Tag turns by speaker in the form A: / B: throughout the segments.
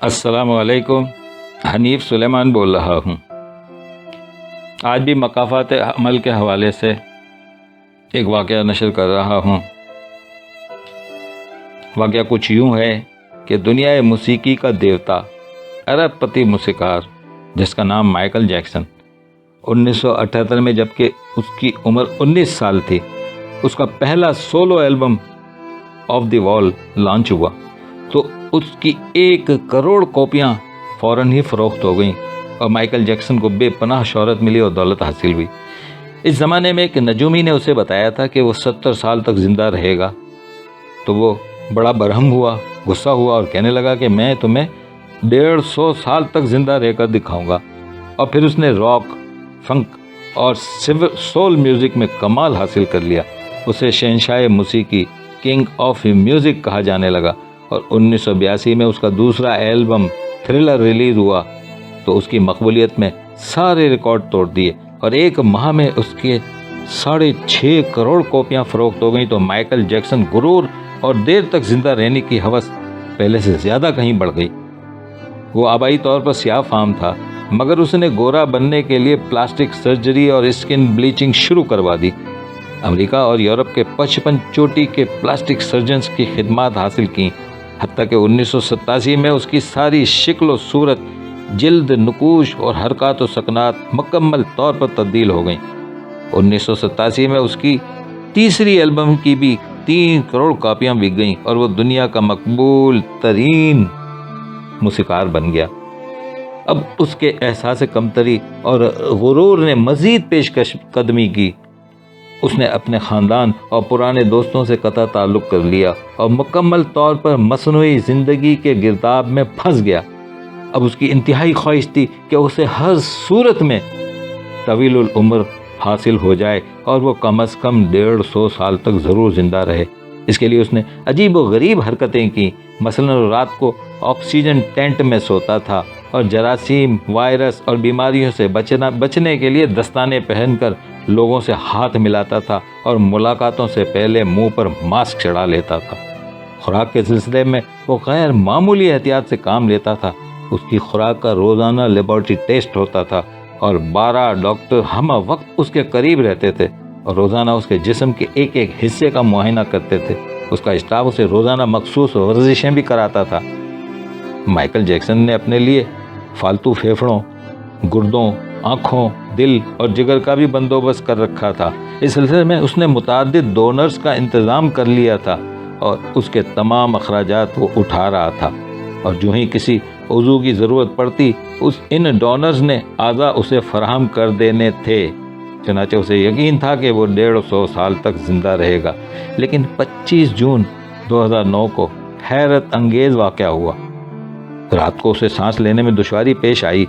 A: अस्सलाम वालेकुम। हनीफ सुलेमान बोल रहा हूँ। आज भी मकाफ़ात अमल के हवाले से एक वाक़या नशर कर रहा हूँ। वाक़या कुछ यूँ है कि दुनिया मौसीकी का देवता, अरबपति मूसीकार जिसका नाम माइकल जैक्सन, 1978 में जबकि उसकी उम्र 19 साल थी, उसका पहला solo album of the wall launch हुआ तो उसकी 1 करोड़ कॉपियाँ फ़ौरन ही फ़रोख्त हो गईं और माइकल जैक्सन को बेपनाह शोहरत मिली और दौलत हासिल हुई। इस ज़माने में एक नजूमी ने उसे बताया था कि वो 70 साल तक ज़िंदा रहेगा, तो वो बड़ा बरहम हुआ, गुस्सा हुआ और कहने लगा कि मैं तुम्हें 150 साल तक ज़िंदा रहकर दिखाऊंगा। और फिर उसने रॉक, फंक और सोल म्यूज़िक में कमाल हासिल कर लिया। उसे शहंशाह मौसीकी, किंग ऑफ म्यूज़िक कहा जाने लगा और 1982 में उसका दूसरा एल्बम थ्रिलर रिलीज़ हुआ तो उसकी मकबूलियत में सारे रिकॉर्ड तोड़ दिए और 1 माह में उसके 6.5 करोड़ कॉपियाँ फ़रोख्त हो गई। तो माइकल जैक्सन गुरूर और देर तक ज़िंदा रहने की हवस पहले से ज़्यादा कहीं बढ़ गई। वो आबाई तौर पर स्याह फाम था, मगर उसने गोरा बनने के लिए प्लास्टिक सर्जरी और स्किन ब्लीचिंग शुरू करवा दी। अमेरिका और यूरोप के 55 चोटी के प्लास्टिक सर्जन्स की खिदमात हासिल की, हत्ता कि 1987 में उसकी सारी शक्ल व सूरत, जिल्द, नकूश और हरकत व सकनात मुकम्मल तौर पर तब्दील हो गई। 1987 में उसकी तीसरी एल्बम की भी 3 करोड़ कापियाँ बिक गईं और वो दुनिया का मकबूल तरीन मूसीकार बन गया। अब उसके एहसास कमतरी और गुरूर ने मज़ीद पेशकश कदमी की। उसने अपने ख़ानदान और पुराने दोस्तों से कतई ताल्लुक़ कर लिया और मुकम्मल तौर पर मसनूई ज़िंदगी के गिरदाब में फंस गया। अब उसकी इंतहाई ख्वाहिश थी कि उसे हर सूरत में तवीलुल उम्र हासिल हो जाए और वो कम अज़ कम 150 साल तक ज़रूर ज़िंदा रहे। इसके लिए उसने अजीब व गरीब हरकतें की। मसलन रात को ऑक्सीजन टेंट में सोता था और जरासीम, वायरस और बीमारियों से बचने के लिए दस्ताने पहनकर लोगों से हाथ मिलाता था और मुलाकातों से पहले मुंह पर मास्क चढ़ा लेता था। खुराक के सिलसिले में वो गैर मामूली एहतियात से काम लेता था। उसकी खुराक का रोज़ाना लेबॉर्ट्री टेस्ट होता था और 12 डॉक्टर हम वक्त उसके करीब रहते थे और रोज़ाना उसके जिस्म के एक हिस्से का मुआयना करते थे। उसका स्टाफ उसे रोज़ाना मखसूस वर्जिशें भी कराता था। माइकल जैक्सन ने अपने लिए फालतू फेफड़ों, गुर्दों, आँखों, दिल और जिगर का भी बंदोबस्त कर रखा था। इस सिलसिले में उसने मुतअद्दिद डोनर्स का इंतज़ाम कर लिया था और उसके तमाम अखराजात वो उठा रहा था और जो ही किसी उज़ू की ज़रूरत पड़ती इन डोनर्स ने आज़ा उसे फराहम कर देने थे। चनाचे उसे यकीन था कि वो 150 साल तक ज़िंदा रहेगा। लेकिन 25 जून 2009 को हैरत अंगेज़ वाक़या हुआ। रात को उसे सांस लेने में दुश्वारी पेश आई।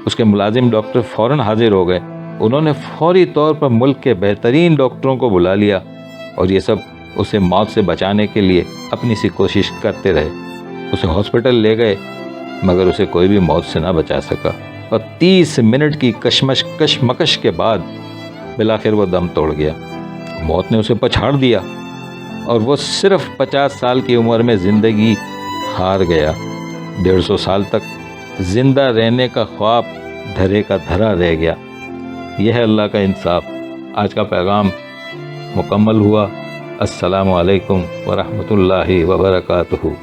A: उसके मुलाजिम डॉक्टर फ़ौरन हाजिर हो गए। उन्होंने फौरी तौर पर मुल्क के बेहतरीन डॉक्टरों को बुला लिया और ये सब उसे मौत से बचाने के लिए अपनी सी कोशिश करते रहे। उसे हॉस्पिटल ले गए मगर उसे कोई भी मौत से ना बचा सका और 30 मिनट की कशमकश के बाद बिलाखिर वो दम तोड़ गया। मौत ने उसे पछाड़ दिया और वो सिर्फ 50 साल की उम्र में ज़िंदगी हार गया। 150 साल तक ज़िंदा रहने का ख्वाब धरे का धरा रह गया। यह है अल्लाह का इंसाफ। आज का पैगाम मुकम्मल हुआ। अस्सलामु अलैकुम व रहमतुल्लाहि व बरकातुहू।